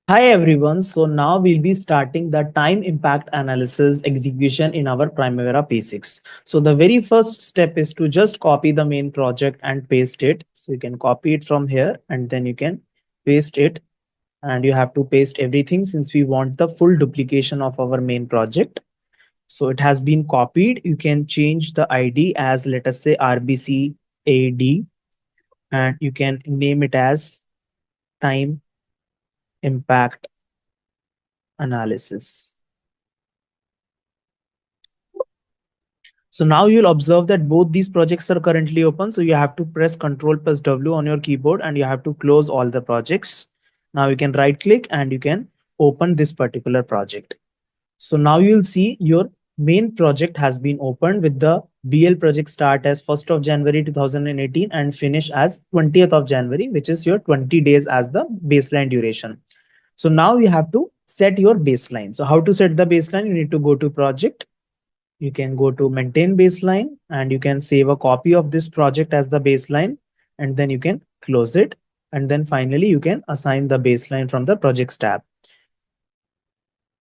Hi everyone. So now we'll be starting the time impact analysis execution in our Primavera P6. So the very first step is to just copy the main project and paste it. So you can copy it from here and then you can paste it, and you have to paste everything since we want the full duplication of our main project. So it has been copied. You can change the ID as, let us say, RBCAD, and you can name it as time impact analysis. So now you'll observe that both these projects are currently open. So you have to press Ctrl plus W on your keyboard and you have to close all the projects. Now you can right click and you can open this particular project. So now you'll see your main project has been opened with the BL project start as 1st of January 2018 and finish as 20th of January, which is your 20 days as the baseline duration. So now you have to set your baseline. So how to set the baseline? You need to go to project, you can go to maintain baseline and you can save a copy of this project as the baseline, and then you can close it. And then finally you can assign the baseline from the projects tab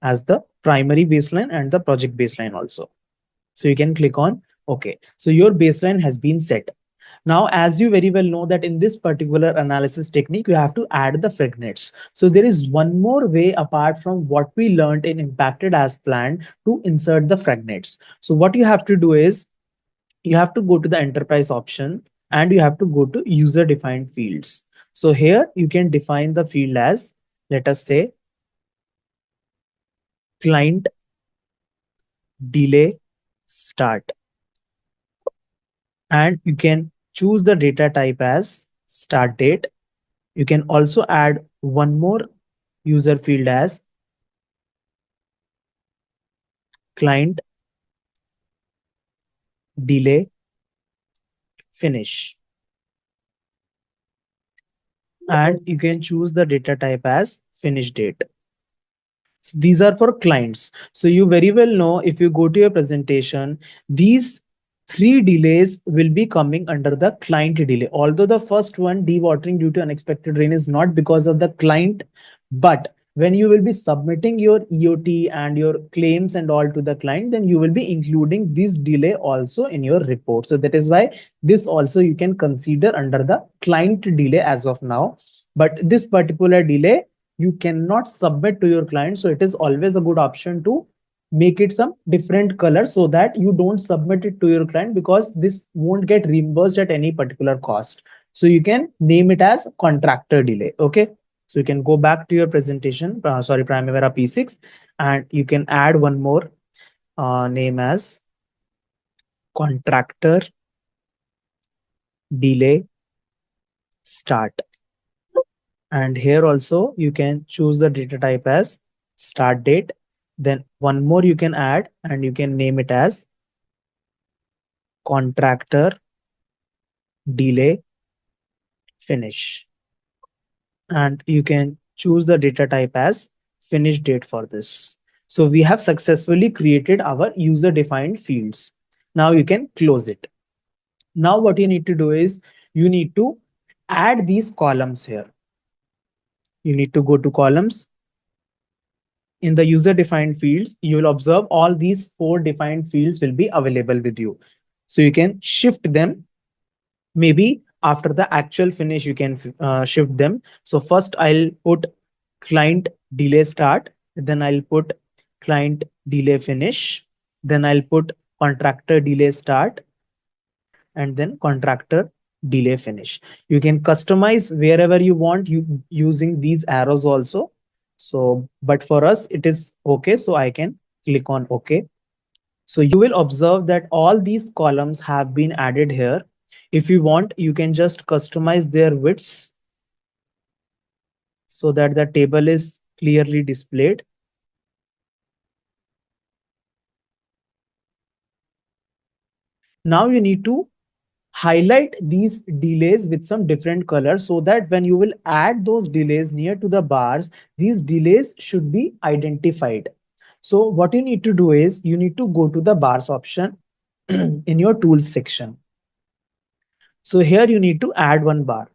as the primary baseline and the project baseline also. So you can click on OK. So your baseline has been set. Now, as you very well know that in this particular analysis technique, you have to add the fragments. So there is one more way apart from what we learned in impacted as planned to insert the fragments. So what you have to do is you have to go to the enterprise option and you have to go to user defined fields. So here you can define the field as, let us say, client delay start, and you can choose the data type as start date. You can also add one more user field as client delay finish, and you can choose the data type as finish date. So these are for clients. So you very well know, if you go to your presentation, these three delays will be coming under the client delay. Although the first one, dewatering due to unexpected rain, is not because of the client, but when you will be submitting your EOT and your claims and all to the client, then you will be including this delay also in your report. So that is why this also you can consider under the client delay as of now. But this particular delay you cannot submit to your client, so it is always a good option to make it some different color so that you don't submit it to your client, because this won't get reimbursed at any particular cost. So you can name it as contractor delay. Okay, so you can go back to your presentation, sorry, Primavera P6, and you can add one more name as contractor delay start. And here also you can choose the data type as start date. Then one more you can add and you can name it as contractor delay finish. And you can choose the data type as finish date for this. So we have successfully created our user defined fields. Now you can close it. Now what you need to do is you need to add these columns here. You need to go to columns. In the user defined fields, you will observe all these four defined fields will be available with you. So you can shift them. Maybe after the actual finish, you can shift them. So first I'll put client delay start, then I'll put client delay finish, then I'll put contractor delay start, and then contractor delay finish. You can customize wherever you want, you using these arrows also. So but for us it is okay, so I can click on OK. So you will observe that all these columns have been added here. If you want, you can just customize their widths so that the table is clearly displayed. Now you need to highlight these delays with some different colors so that when you will add those delays near to the bars, these delays should be identified. So what you need to do is you need to go to the bars option in your tools section. So here you need to add one bar.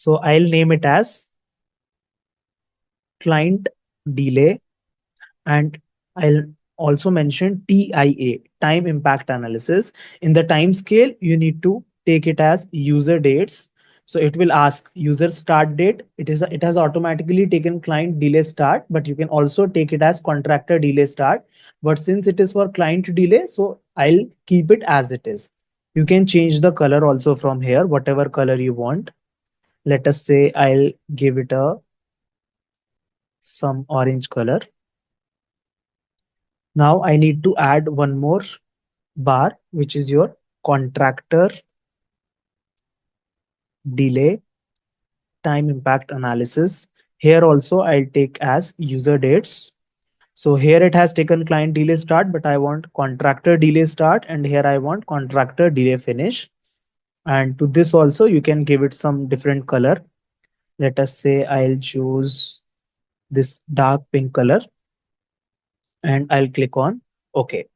So I'll name it as client delay, and I'll also mention TIA, time impact analysis. In the time scale, you need to take it as user dates. So it will ask user start date. It has automatically taken client delay start, but you can also take it as contractor delay start. But since it is for client delay, so I'll keep it as it is. You can change the color also from here, whatever color you want. Let us say I'll give it a some orange color. Now I need to add one more bar, which is your contractor delay time impact analysis. Here also I'll take as user dates. So here it has taken client delay start, but I want contractor delay start, and here I want contractor delay finish. And to this also you can give it some different color. Let us say I'll choose this dark pink color and I'll click on OK.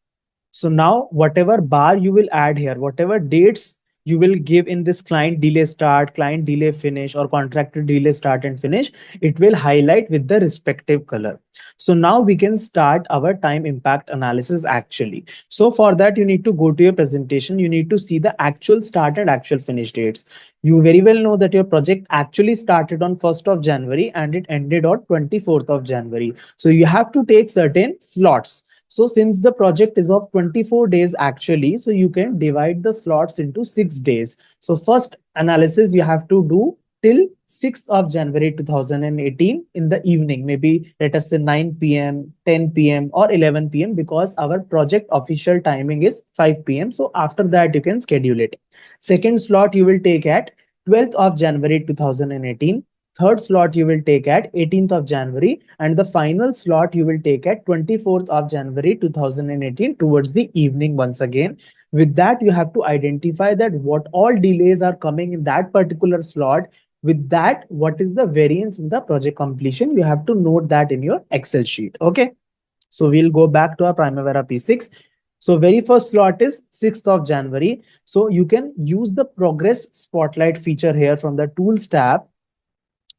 So now whatever bar you will add here, whatever dates you will give in this client delay start, client delay finish, or contractor delay start and finish, it will highlight with the respective color. So now we can start our time impact analysis actually. So for that, you need to go to your presentation. You need to see the actual start and actual finish dates. You very well know that your project actually started on 1st of January and it ended on 24th of January. So you have to take certain slots. So since the project is of 24 days actually, so you can divide the slots into 6 days. So first analysis you have to do till 6th of January 2018 in the evening, maybe let us say 9 p.m., 10 p.m. or 11 p.m. because our project official timing is 5 p.m. So after that you can schedule it. Second slot you will take at 12th of January 2018. Third slot you will take at 18th of January, and the final slot you will take at 24th of January 2018 towards the evening once again. With that, you have to identify that what all delays are coming in that particular slot. With that, what is the variance in the project completion? You have to note that in your Excel sheet. Okay. So we'll go back to our Primavera P6. So very first slot is 6th of January. So you can use the progress spotlight feature here from the tools tab.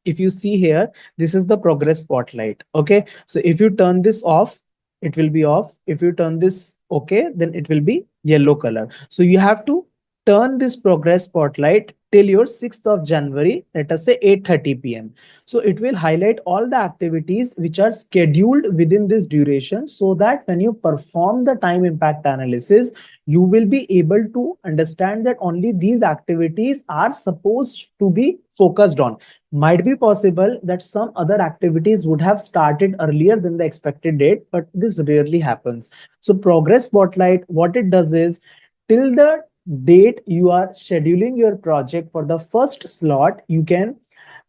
If you see here, this is the progress spotlight. Okay, so if you turn this off, it will be off. If you turn this okay, then it will be yellow color. So you have to turn this progress spotlight till your 6th of January, let us say 8:30 p.m. So it will highlight all the activities which are scheduled within this duration, so that when you perform the time impact analysis, you will be able to understand that only these activities are supposed to be focused on. Might be possible that some other activities would have started earlier than the expected date, but this rarely happens. So progress spotlight, what it does is till the date you are scheduling your project for the first slot, you can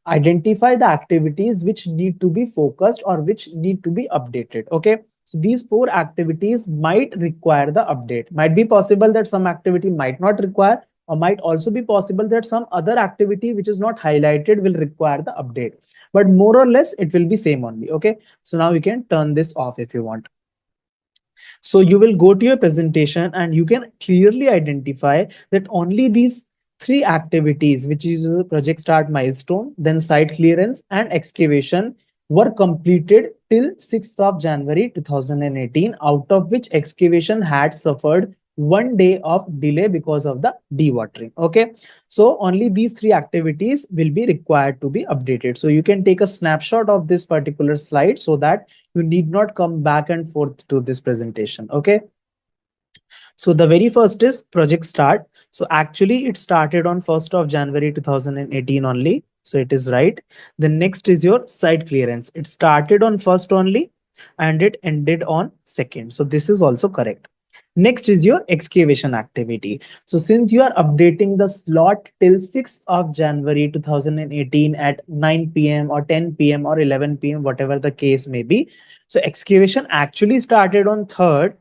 identify the activities which need to be focused or which need to be updated. Okay, so these four activities might require the update. Might be possible that some activity might not require, or might also be possible that some other activity which is not highlighted will require the update, but more or less it will be same only. Okay, so now you can turn this off if you want. So you will go to your presentation and you can clearly identify that only these three activities, which is the project start milestone, then site clearance and excavation, were completed till 6th of January 2018, out of which excavation had suffered 1 day of delay because of the dewatering. Okay, so only these three activities will be required to be updated. So you can take a snapshot of this particular slide so that you need not come back and forth to this presentation. Okay, so the very first is project start. So actually it started on 1st of January 2018 only, so it is right. The next is your site clearance. It started on 1st only and it ended on 2nd, so this is also correct. Next is your excavation activity. So since you are updating the slot till 6th of January 2018 at 9 p.m. or 10 p.m. or 11 p.m., whatever the case may be. So excavation actually started on 3rd,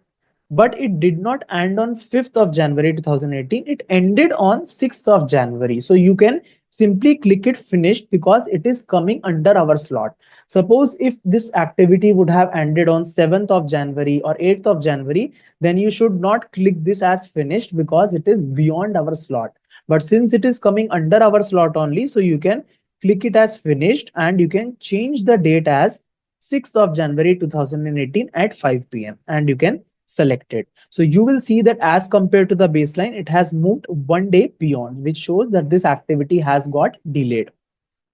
but it did not end on 5th of January 2018. It ended on 6th of January. So you can simply click it finished because it is coming under our slot. Suppose if this activity would have ended on 7th of January or 8th of January, then you should not click this as finished because it is beyond our slot. But since it is coming under our slot only, so you can click it as finished, and you can change the date as 6th of January 2018 at 5 p.m. and you can select it. So you will see that as compared to the baseline, it has moved 1 day beyond, which shows that this activity has got delayed.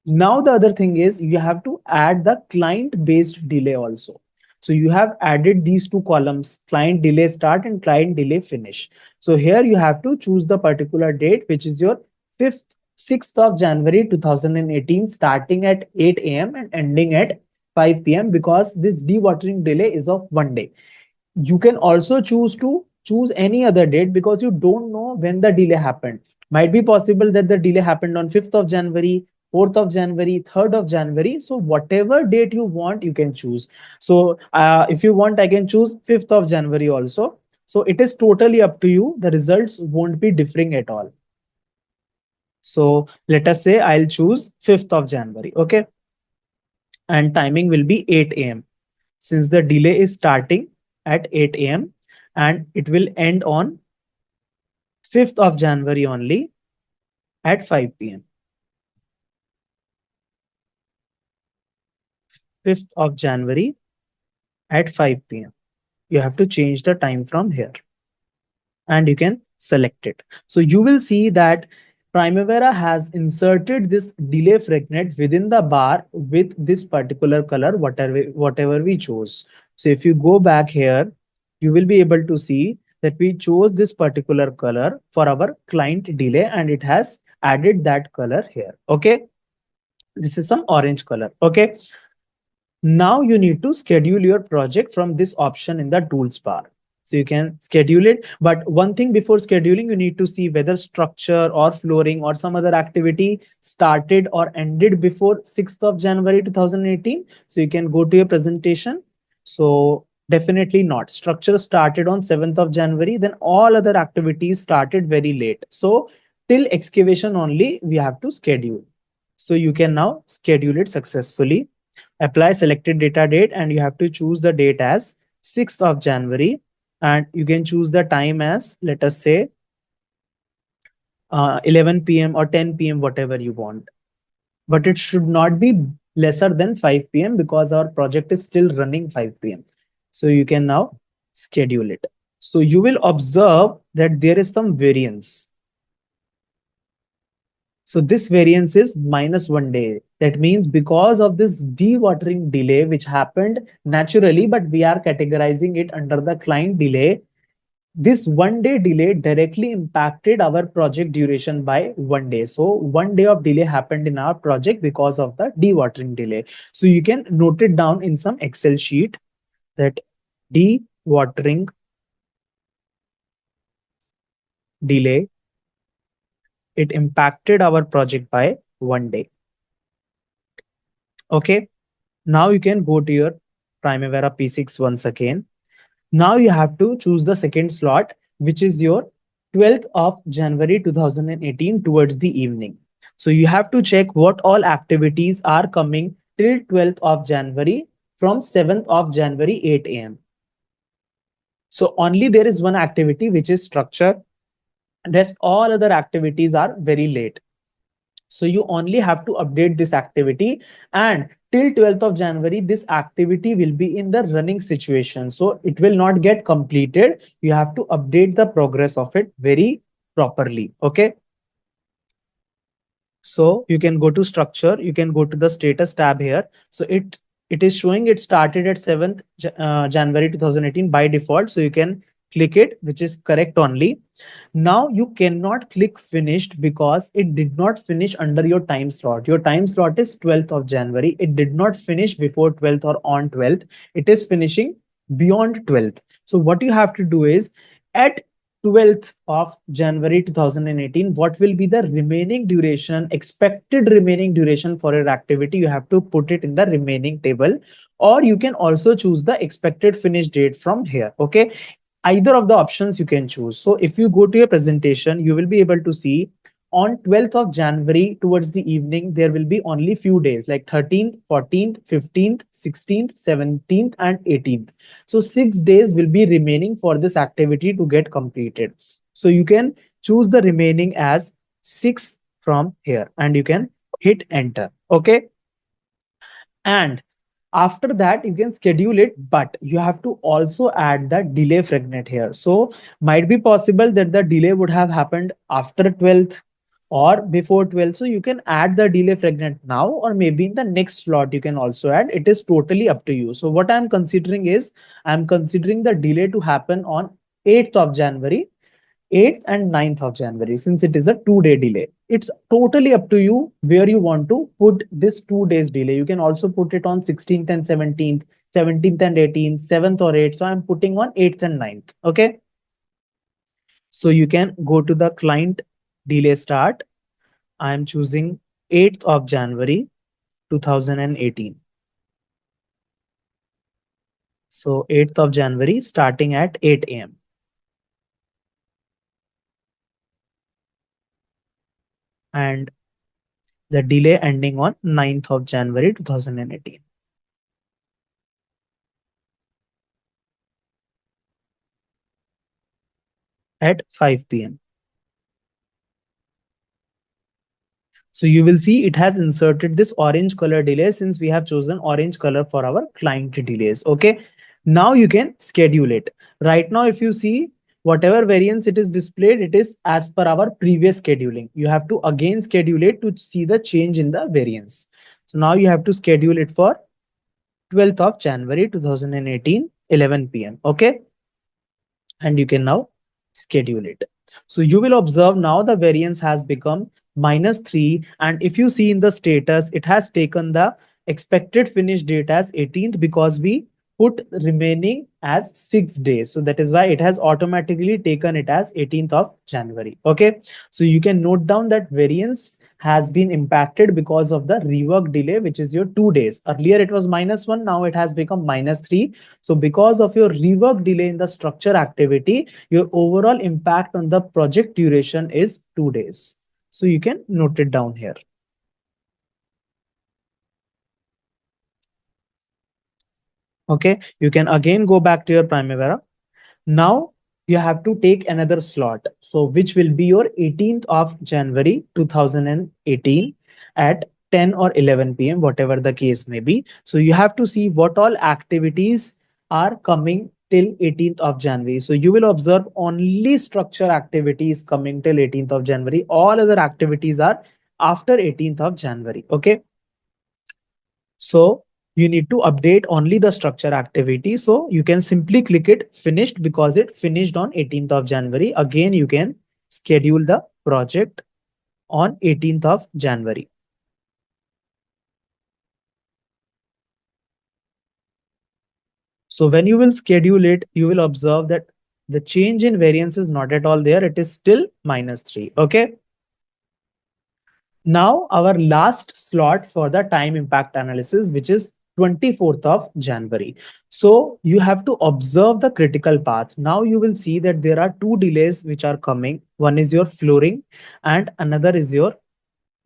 Now the other thing is you have to add the client based delay also. So you have added these two columns, client delay start and client delay finish. So here you have to choose the particular date, which is your 5th 6th of January 2018, starting at 8 a.m. and ending at 5 p.m. because this dewatering delay is of 1 day. You can also choose any other date because you don't know when the delay happened. Might be possible that the delay happened on 5th of January, 4th of January, 3rd of January. So whatever date you want, you can choose. So if you want, I can choose 5th of January also. So it is totally up to you. The results won't be differing at all. So let us say I'll choose 5th of January. Okay. And timing will be 8 a.m. Since the delay is starting at 8 a.m. and it will end on 5th of January only at 5 p.m. 5th of January at 5 p.m. You have to change the time from here and you can select it. So you will see that Primavera has inserted this delay fragment within the bar with this particular color, whatever we chose. So if you go back here, you will be able to see that we chose this particular color for our client delay and it has added that color here. Okay. This is some orange color. Okay. Now you need to schedule your project from this option in the tools bar. So you can schedule it. But one thing before scheduling, you need to see whether structure or flooring or some other activity started or ended before 6th of January 2018. So you can go to your presentation. So definitely not. Structure started on 7th of January, then all other activities started very late. So till excavation only, we have to schedule. So you can now schedule it successfully. Apply selected data date and you have to choose the date as 6th of January and you can choose the time as, let us say, 11 p.m. or 10 p.m., whatever you want. But it should not be lesser than 5 p.m. because our project is still running 5 p.m. So you can now schedule it. So you will observe that there is some variance. So this variance is -1 day. That means because of this dewatering delay, which happened naturally, but we are categorizing it under the client delay, this 1 day delay directly impacted our project duration by 1 day. So 1 day of delay happened in our project because of the dewatering delay. So you can note it down in some Excel sheet that dewatering delay, it impacted our project by 1 day. Okay. Now you can go to your Primavera P6 once again. Now you have to choose the second slot, which is your 12th of January 2018 towards the evening. So you have to check what all activities are coming till 12th of January from 7th of January 8 a.m. So only there is one activity which is structure. Rest all other activities are very late. So you only have to update this activity and till 12th of January, this activity will be in the running situation. So it will not get completed. You have to update the progress of it very properly. Okay. So you can go to structure, you can go to the status tab here. So it is showing it started at 7th January 2018 by default. So you can click it, which is correct only. Now you cannot click finished because it did not finish under your time slot. Your time slot is 12th of January. It did not finish before 12th or on 12th. It is finishing beyond 12th. So what you have to do is at 12th of January 2018, what will be the remaining duration, expected remaining duration for your activity? You have to put it in the remaining table, or you can also choose the expected finish date from here. Okay. Either of the options you can choose. So if you go to your presentation, you will be able to see on 12th of January towards the evening, there will be only few days like 13th, 14th, 15th, 16th, 17th, and 18th. So 6 days will be remaining for this activity to get completed. So you can choose the remaining as 6 from here and you can hit enter. Okay. And after that you can schedule it, but you have to also add the delay fragment here. So might be possible that the delay would have happened after 12th or before 12th, so you can add the delay fragment now, or maybe in the next slot you can also add. It is totally up to you. So what I'm considering is, I'm considering the delay to happen on 8th of January, 8th and 9th of January, since it is a 2 day delay. It's totally up to you where you want to put this 2 days delay. You can also put it on 16th and 17th, 17th and 18th, 7th or 8th. So I'm putting on 8th and 9th. Okay. So you can go to the client delay start. I'm choosing 8th of January 2018. So 8th of January starting at 8 a.m. and the delay ending on 9th of January 2018 at 5 p.m. So you will see it has inserted this orange color delay, since we have chosen orange color for our client delays. Okay. Now you can schedule it. Right now, if you see whatever variance it is displayed, it is as per our previous scheduling. You have to again schedule it to see the change in the variance. So now you have to schedule it for 12th of January 2018, 11 p.m. Okay. And you can now schedule it. So you will observe now the variance has become -3. And if you see in the status, it has taken the expected finish date as 18th, because we put remaining as 6 days. So that is why it has automatically taken it as 18th of January. Okay. So you can note down that variance has been impacted because of the rework delay, which is your 2 days. Earlier it was -1, now it has become -3. So because of your rework delay in the structure activity, your overall impact on the project duration is 2 days. So you can note it down here. Okay, you can again go back to your Primavera. Now you have to take another slot. So which will be your 18th of January 2018 at 10 or 11 p.m., whatever the case may be. So you have to see what all activities are coming till 18th of January. So you will observe only structure activities coming till 18th of January. All other activities are after 18th of January. Okay. So you need to update only the structure activity. So you can simply click it finished because it finished on 18th of January. Again, you can schedule the project on 18th of January. So when you will schedule it, you will observe that the change in variance is not at all there. It is still -3. Okay. Now our last slot for the time impact analysis, which is 24th of January. So you have to observe the critical path. Now you will see that there are two delays which are coming. One is your flooring and another is your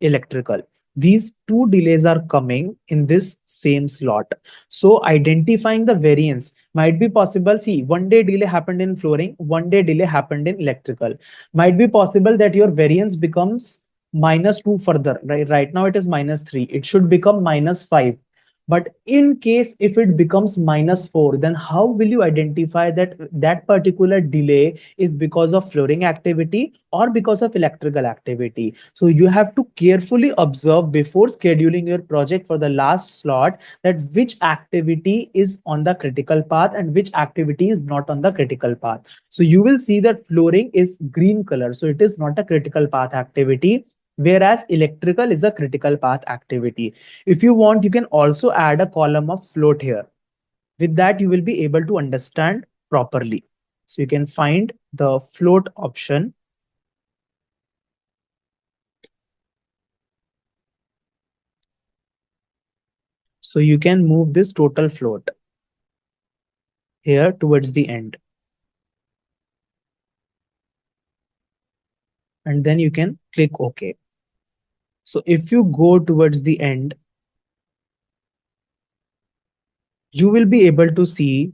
electrical. These two delays are coming in this same slot. So identifying the variance might be possible. See, 1 day delay happened in flooring, 1 day delay happened in electrical. Might be possible that your variance becomes -2 further. Right now it is -3. It should become -5. But in case if it becomes -4, then how will you identify that that particular delay is because of flooring activity or because of electrical activity? So you have to carefully observe before scheduling your project for the last slot that which activity is on the critical path and which activity is not on the critical path. So you will see that flooring is green color. So it is not a critical path activity, whereas electrical is a critical path activity. If you want, you can also add a column of float here. With that, you will be able to understand properly. So you can find the float option. So you can move this total float here towards the end. And then you can click OK. So if you go towards the end, you will be able to see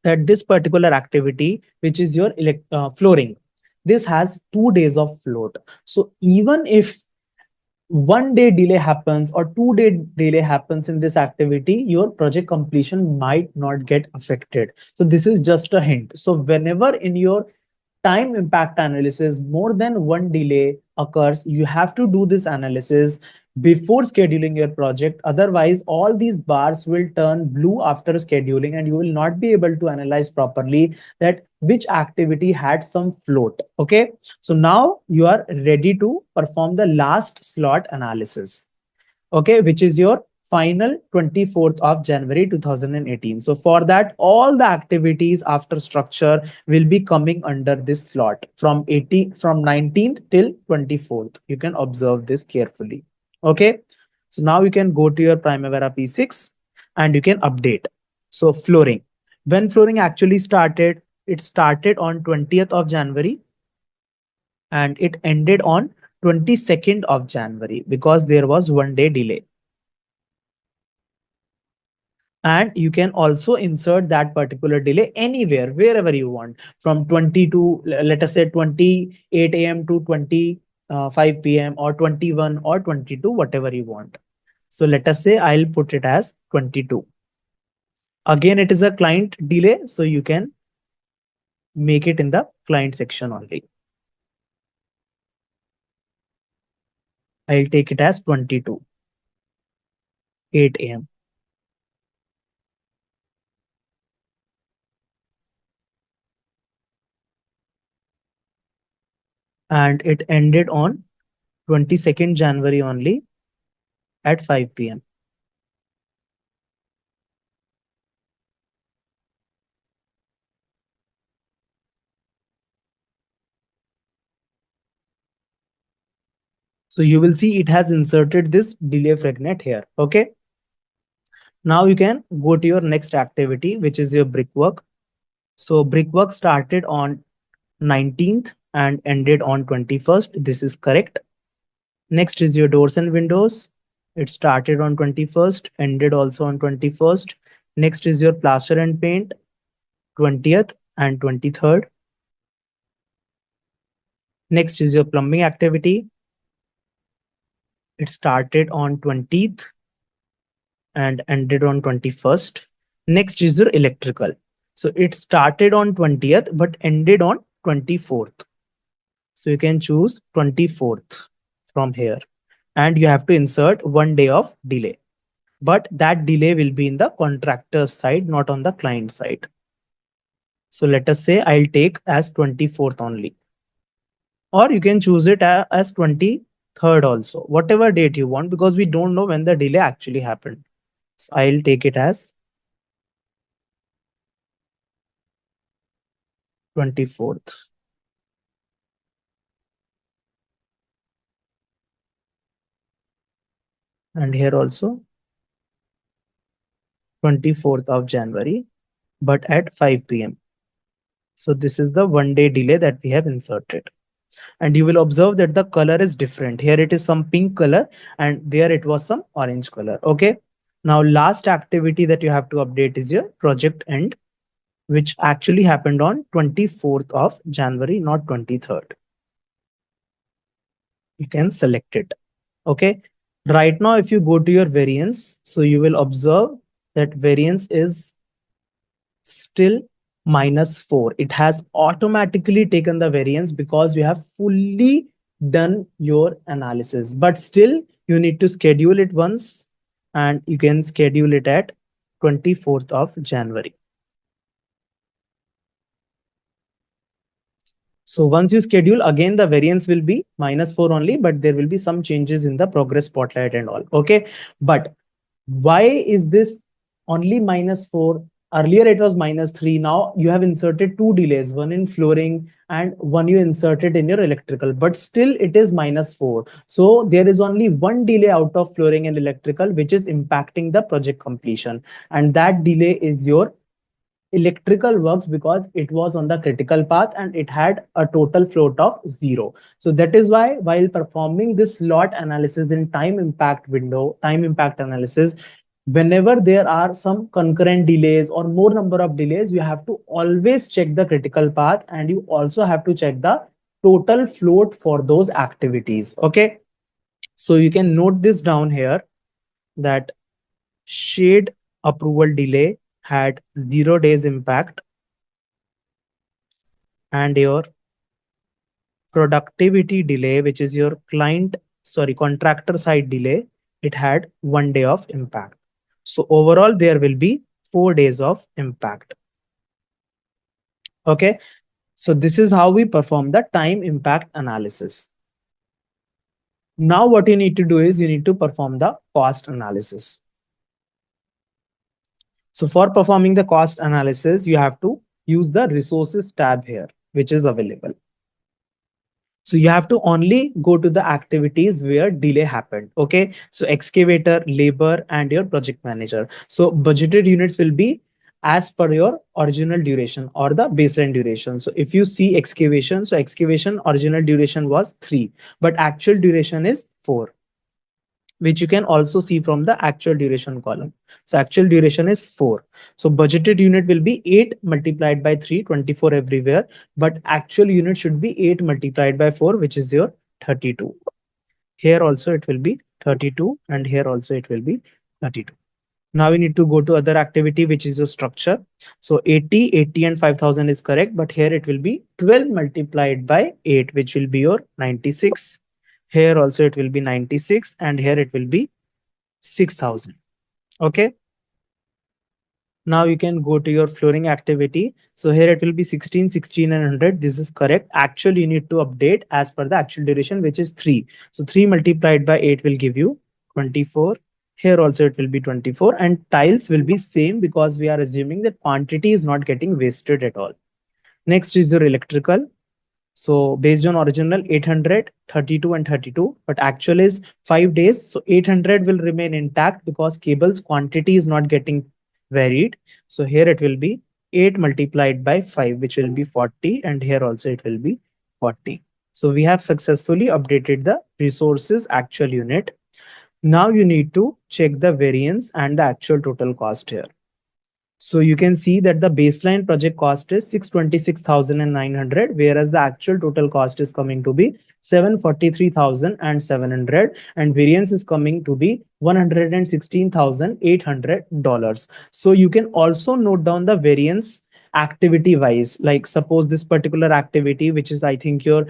that this particular activity, which is your flooring, this has 2 days of float. So even if 1 day delay happens or 2 day delay happens in this activity, your project completion might not get affected. So this is just a hint. So whenever in your time impact analysis more than one delay occurs, you have to do this analysis before scheduling your project. Otherwise all these bars will turn blue after scheduling and you will not be able to analyze properly that which activity had some float. Okay, so now you are ready to perform the last slot analysis, okay, which is your final 24th of January 2018. So for that, all the activities after structure will be coming under this slot from 80 from 19th till 24th. You can observe this carefully. Okay. So now you can go to your Primavera P6 and you can update. So flooring. When flooring actually started, it started on 20th of January and it ended on 22nd of January because there was 1 day delay. And you can also insert that particular delay anywhere wherever you want, from 20 to let us say 28 a.m to 25 p.m or 21 or 22, whatever you want. So let us say I'll put it as 22. Again, it is a client delay, so you can make it in the client section only. I'll take it as 22 8 a.m. and it ended on 22nd January only at 5 p.m. So you will see it has inserted this delay fragment here. Okay. Now you can go to your next activity, which is your brickwork. So brickwork started on 19th and ended on 21st. This is correct. Next is your doors and windows. It started on 21st, ended also on 21st. Next is your plaster and paint, 20th and 23rd. Next is your plumbing activity. It started on 20th and ended on 21st. Next is your electrical. So it started on 20th but ended on 24th. So you can choose 24th from here and you have to insert 1 day of delay. But that delay will be in the contractor's side, not on the client side. So let us say I'll take as 24th only. Or you can choose it as 23rd also, whatever date you want, because we don't know when the delay actually happened. So I'll take it as 24th. And here also 24th of January, but at 5 p.m. So this is the 1 day delay that we have inserted. And you will observe that the color is different. Here it is some pink color and there it was some orange color. Okay. Now last activity that you have to update is your project end, which actually happened on 24th of January, not 23rd. You can select it. Okay. Right now, if you go to your variance, so you will observe that variance is still -4. It has automatically taken the variance because you have fully done your analysis, but still you need to schedule it once and you can schedule it at 24th of January. So once you schedule, again the variance will be -4 only, but there will be some changes in the progress spotlight and all. Okay, but why is this only -4? Earlier it was -3. Now you have inserted two delays, one in flooring and one you inserted in your electrical, but still it is -4. So there is only one delay out of flooring and electrical, which is impacting the project completion. And that delay is your electrical works because it was on the critical path and it had a total float of 0. So that is why while performing this slot analysis in time impact window, time impact analysis, whenever there are some concurrent delays or more number of delays, you have to always check the critical path and you also have to check the total float for those activities. Okay. So you can note this down here that shade approval delay had 0 days impact, and your productivity delay, which is your contractor side delay, it had 1 day of impact. So overall, there will be 4 days of impact. Okay. So this is how we perform the time impact analysis. Now what you need to do is you need to perform the cost analysis. So for performing the cost analysis, you have to use the resources tab here, which is available. So you have to only go to the activities where delay happened. Okay. So excavator, labor, and your project manager. So budgeted units will be as per your original duration or the baseline duration. So if you see excavation, so excavation original duration was 3, but actual duration is 4, which you can also see from the actual duration column. So actual duration is 4. So budgeted unit will be 8 multiplied by 3, 24 everywhere, but actual unit should be 8 multiplied by 4, which is your 32. Here also it will be 32, and here also it will be 32. Now we need to go to other activity, which is your structure. So 80 and 5000 is correct, but here it will be 12 multiplied by 8, which will be your 96. Here also it will be 96, and here it will be 6000. Okay. Now you can go to your flooring activity. So here it will be 16, 16 and 100. This is correct. Actually, you need to update as per the actual duration, which is 3. So 3 multiplied by 8 will give you 24. Here also it will be 24, and tiles will be same because we are assuming that quantity is not getting wasted at all. Next is your electrical. So based on original 800, 32 and 32, but actual is 5 days. So 800 will remain intact because cables quantity is not getting varied. So here it will be 8 multiplied by 5, which will be 40. And here also it will be 40. So we have successfully updated the resources actual unit. Now you need to check the variance and the actual total cost here. So you can see that the baseline project cost is 626,900, whereas the actual total cost is coming to be 743,700, and variance is coming to be $116,800. So you can also note down the variance activity wise. Like suppose this particular activity, which is I think your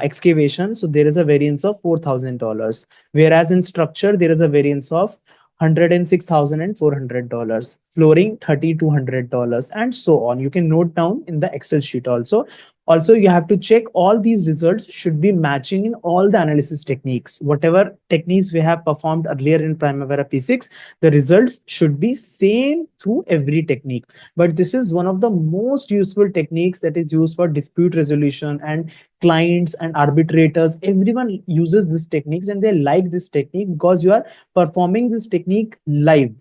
excavation, so there is a variance of $4,000, whereas in structure there is a variance of $106,400, flooring $3,200, and so on. You can note down in the Excel sheet also. Also, you have to check all these results should be matching in all the analysis techniques. Whatever techniques we have performed earlier in Primavera P6, the results should be same through every technique. But this is one of the most useful techniques that is used for dispute resolution, and clients and arbitrators, everyone uses this techniques and they like this technique because you are performing this technique live.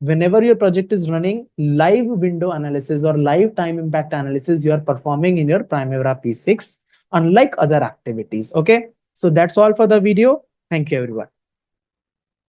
Whenever your project is running, live window analysis or live time impact analysis you are performing in your Primavera P6, unlike other activities. Okay, so that's all for the video. Thank you everyone.